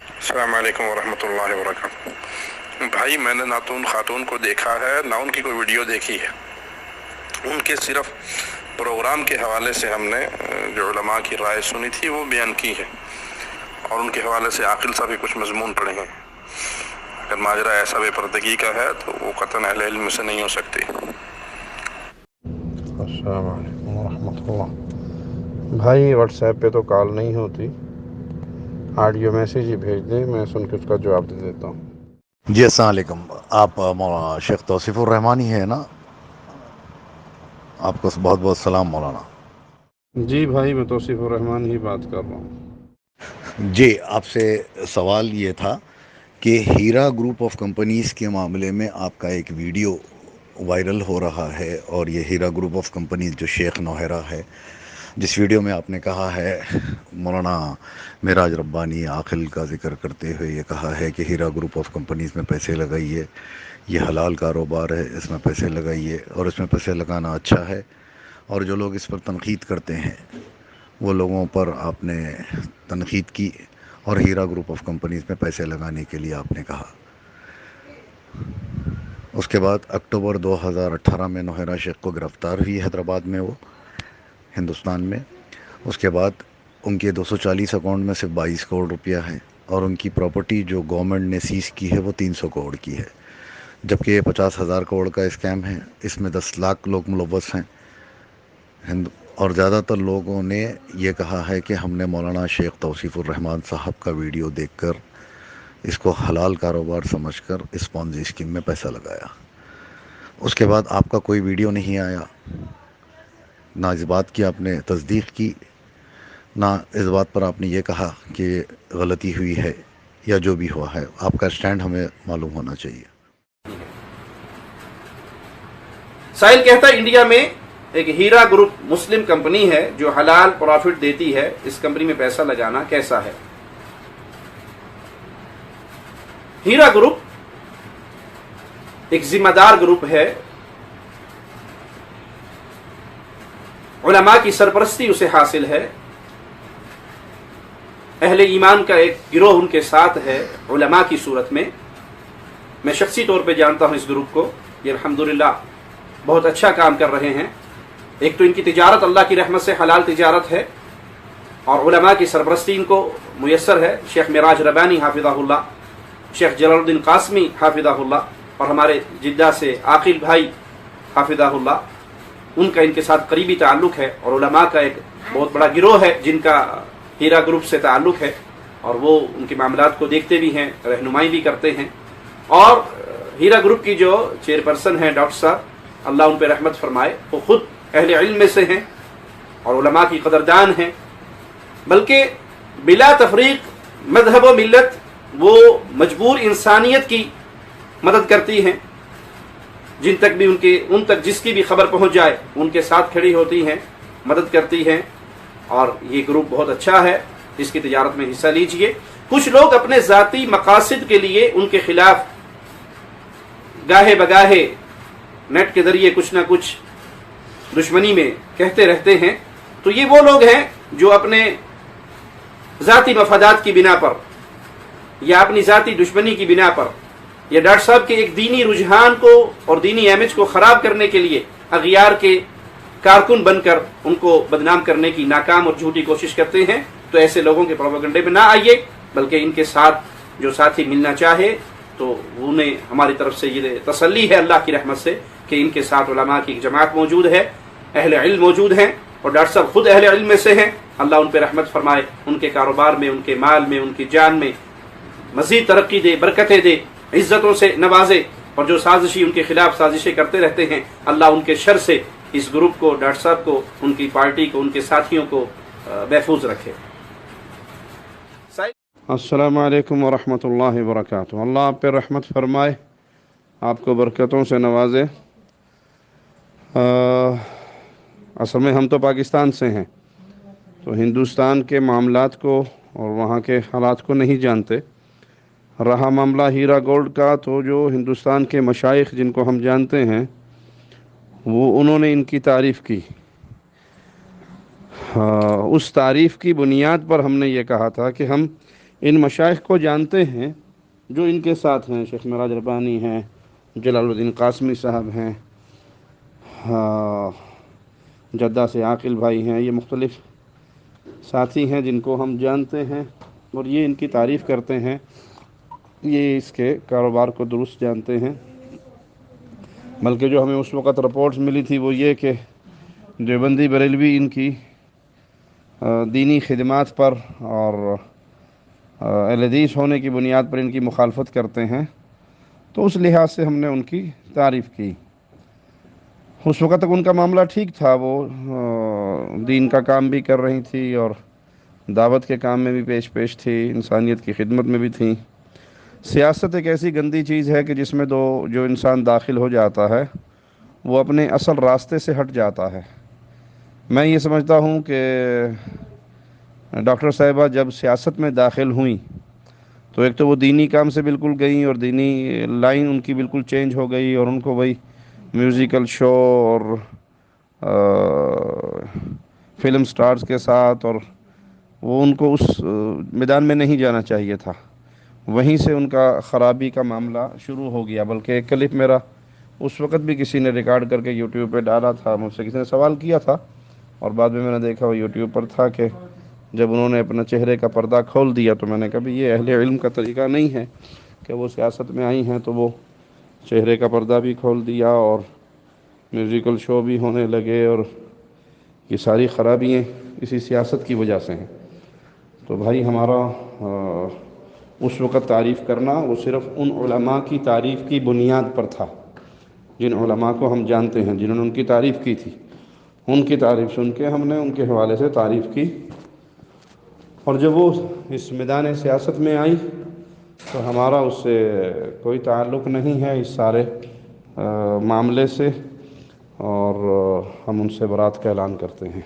السلام علیکم ورحمۃ اللہ وبرکاتہ۔ بھائی میں نے نہ تو ان خاتون کو دیکھا ہے نہ ان کی کوئی ویڈیو دیکھی ہے، ان کے صرف پروگرام کے حوالے سے ہم نے جو علماء کی رائے سنی تھی وہ بیان کی ہے، اور ان کے حوالے سے عاقل صاحب بھی کچھ مضمون پڑھے ہیں۔ اگر ماجرا ایسا بے پردگی کا ہے تو وہ قطعاً اہل علم سے نہیں ہو سکتی۔ السلام علیکم ورحمۃ اللہ۔ بھائی واٹس ایپ پہ تو کال نہیں ہوتی، آڈیو میسیج ہی بھیج دیں، میں سن کے اس کا جواب دے دیتا ہوں۔ جی السلام علیکم۔ آپ شیخ توصیف الرحمانی ہے نا؟ آپ کو بہت بہت سلام مولانا۔ جی بھائی میں توصیف الرحمان ہی بات کر رہا ہوں۔ جی آپ سے سوال یہ تھا کہ ہیرا گروپ آف کمپنیز کے معاملے میں آپ کا ایک ویڈیو وائرل ہو رہا ہے، اور یہ ہیرا گروپ آف کمپنیز جو شیخ نوہیرا ہے، جس ویڈیو میں آپ نے کہا ہے، مولانا معراج ربانی عاقل کا ذکر کرتے ہوئے یہ کہا ہے کہ ہیرا گروپ آف کمپنیز میں پیسے لگائیے، یہ حلال کاروبار ہے، اس میں پیسے لگائیے، اور اس میں پیسے لگانا اچھا ہے، اور جو لوگ اس پر تنقید کرتے ہیں وہ لوگوں پر آپ نے تنقید کی، اور ہیرا گروپ آف کمپنیز میں پیسے لگانے کے لیے آپ نے کہا۔ اس کے بعد اکتوبر 2018 میں نوہیرا شیخ کو گرفتار ہوئی حیدرآباد میں، وہ ہندوستان میں۔ اس کے بعد ان کے 240 اکاؤنٹ میں صرف 22 کروڑ روپیہ ہے، اور ان کی پراپرٹی جو گورنمنٹ نے سیز کی ہے وہ 300 کروڑ کی ہے، جبکہ یہ 50,000 کروڑ کا اسکیم ہے۔ اس میں 10 لاکھ لوگ ملوث ہیں، اور زیادہ تر لوگوں نے یہ کہا ہے کہ ہم نے مولانا شیخ توصیف الرحمان صاحب کا ویڈیو دیکھ کر اس کو حلال کاروبار سمجھ کر اس پونزی اسکیم میں پیسہ لگایا۔ اس کے بعد آپ کا کوئی ویڈیو نہیں آیا، نہ اس بات کی آپ نے تصدیق کی، نہ اس بات پر آپ نے یہ کہا کہ غلطی ہوئی ہے یا جو بھی ہوا ہے۔ آپ کا اسٹینڈ ہمیں معلوم ہونا چاہیے۔ سائل کہتا ہے انڈیا میں ایک ہیرا گروپ مسلم کمپنی ہے جو حلال پروفٹ دیتی ہے، اس کمپنی میں پیسہ لگانا کیسا ہے؟ ہیرا گروپ ایک ذمہ دار گروپ ہے، علماء کی سرپرستی اسے حاصل ہے، اہل ایمان کا ایک گروہ ان کے ساتھ ہے علماء کی صورت میں۔ میں شخصی طور پہ جانتا ہوں اس گروپ کو، یہ الحمدللہ بہت اچھا کام کر رہے ہیں۔ ایک تو ان کی تجارت اللہ کی رحمت سے حلال تجارت ہے، اور علماء کی سرپرستی ان کو میسر ہے۔ شیخ معراج ربانی حافظہ اللہ، شیخ جلال الدین قاسمی حافظہ اللہ، اور ہمارے جدہ سے عاقل بھائی حافظہ اللہ، ان کا ان کے ساتھ قریبی تعلق ہے، اور علماء کا ایک بہت بڑا گروہ ہے جن کا ہیرا گروپ سے تعلق ہے، اور وہ ان کے معاملات کو دیکھتے بھی ہیں، رہنمائی بھی کرتے ہیں۔ اور ہیرا گروپ کی جو چیئرپرسن ہیں ڈاکٹر صاحب، اللہ ان پہ رحمت فرمائے، وہ خود اہل علم میں سے ہیں اور علماء کی قدردان ہیں، بلکہ بلا تفریق مذہب و ملت وہ مجبور انسانیت کی مدد کرتی ہیں، جن تک بھی ان تک جس کی بھی خبر پہنچ جائے ان کے ساتھ کھڑی ہوتی ہیں، مدد کرتی ہیں، اور یہ گروپ بہت اچھا ہے، اس کی تجارت میں حصہ لیجئے۔ کچھ لوگ اپنے ذاتی مقاصد کے لیے ان کے خلاف گاہے بگاہے نیٹ کے ذریعے کچھ نہ کچھ دشمنی میں کہتے رہتے ہیں، تو یہ وہ لوگ ہیں جو اپنے ذاتی مفادات کی بنا پر یا اپنی ذاتی دشمنی کی بنا پر یا ڈاکٹر صاحب کے ایک دینی رجحان کو اور دینی امیج کو خراب کرنے کے لیے اغیار کے کارکن بن کر ان کو بدنام کرنے کی ناکام اور جھوٹی کوشش کرتے ہیں۔ تو ایسے لوگوں کے پروپیگنڈے میں نہ آئیے، بلکہ ان کے ساتھ جو ساتھی ملنا چاہے تو انہیں ہماری طرف سے یہ تسلی ہے اللہ کی رحمت سے کہ ان کے ساتھ علماء کی جماعت موجود ہے، اہل علم موجود ہیں، اور ڈاکٹر صاحب خود اہل علم میں سے ہیں۔ اللہ ان پہ رحمت فرمائے، ان کے کاروبار میں، ان کے مال میں، ان کی جان میں مزید ترقی دے، برکتیں دے، عزتوں سے نوازے، اور جو سازشی ان کے خلاف سازشیں کرتے رہتے ہیں، اللہ ان کے شر سے اس گروپ کو، ڈاکٹر صاحب کو، ان کی پارٹی کو، ان کے ساتھیوں کو محفوظ رکھے۔ السلام علیکم ورحمۃ اللہ وبرکاتہ۔ اللہ آپ پہ رحمت فرمائے، آپ کو برکتوں سے نوازے۔ اصل میں ہم تو پاکستان سے ہیں، تو ہندوستان کے معاملات کو اور وہاں کے حالات کو نہیں جانتے۔ رہا معاملہ ہیرا گولڈ کا، تو جو ہندوستان کے مشائخ جن کو ہم جانتے ہیں وہ انہوں نے ان کی تعریف کی۔ اس تعریف کی بنیاد پر ہم نے یہ کہا تھا کہ ہم ان مشائخ کو جانتے ہیں جو ان کے ساتھ ہیں. شیخ معراج ربانی ہیں, جلال الدین قاسمی صاحب ہیں, جدہ سے عاقل بھائی ہیں. یہ مختلف ساتھی ہیں جن کو ہم جانتے ہیں اور یہ ان کی تعریف کرتے ہیں, یہ اس کے کاروبار کو درست جانتے ہیں. بلکہ جو ہمیں اس وقت رپورٹس ملی تھی وہ یہ کہ دیوبندی بریلوی ان کی دینی خدمات پر اور اہل حدیث ہونے کی بنیاد پر ان کی مخالفت کرتے ہیں. تو اس لحاظ سے ہم نے ان کی تعریف کی. اس وقت تک ان کا معاملہ ٹھیک تھا, وہ دین کا کام بھی کر رہی تھی اور دعوت کے کام میں بھی پیش تھی, انسانیت کی خدمت میں بھی تھیں. سیاست ایک ایسی گندی چیز ہے کہ جس میں جو انسان داخل ہو جاتا ہے وہ اپنے اصل راستے سے ہٹ جاتا ہے. میں یہ سمجھتا ہوں کہ ڈاکٹر صاحبہ جب سیاست میں داخل ہوئیں تو ایک تو وہ دینی کام سے بالکل گئیں اور دینی لائن ان کی بالکل چینج ہو گئی, اور ان کو وہی میوزیکل شو اور فلم سٹارز کے ساتھ, اور وہ ان کو اس میدان میں نہیں جانا چاہیے تھا. وہیں سے ان کا خرابی کا معاملہ شروع ہو گیا. بلکہ ایک کلپ میرا اس وقت بھی کسی نے ریکارڈ کر کے یوٹیوب پہ ڈالا تھا, مجھ سے کسی نے سوال کیا تھا اور بعد میں نے دیکھا وہ یوٹیوب پر تھا کہ جب انہوں نے اپنا چہرے کا پردہ کھول دیا تو میں نے کہا بھی یہ اہل علم کا طریقہ نہیں ہے کہ وہ سیاست میں آئی ہیں تو وہ چہرے کا پردہ بھی کھول دیا اور میوزیکل شو بھی ہونے لگے, اور یہ ساری خرابیاں اسی سیاست کی وجہ سے ہیں. تو بھائی ہمارا اس وقت تعریف کرنا وہ صرف ان علماء کی تعریف کی بنیاد پر تھا جن علماء کو ہم جانتے ہیں, جنہوں نے ان کی تعریف کی تھی. ان کی تعریف سن کے ہم نے ان کے حوالے سے تعریف کی, اور جب وہ اس میدان سیاست میں آئی تو ہمارا اس سے کوئی تعلق نہیں ہے اس سارے معاملے سے, اور ہم ان سے برات کا اعلان کرتے ہیں.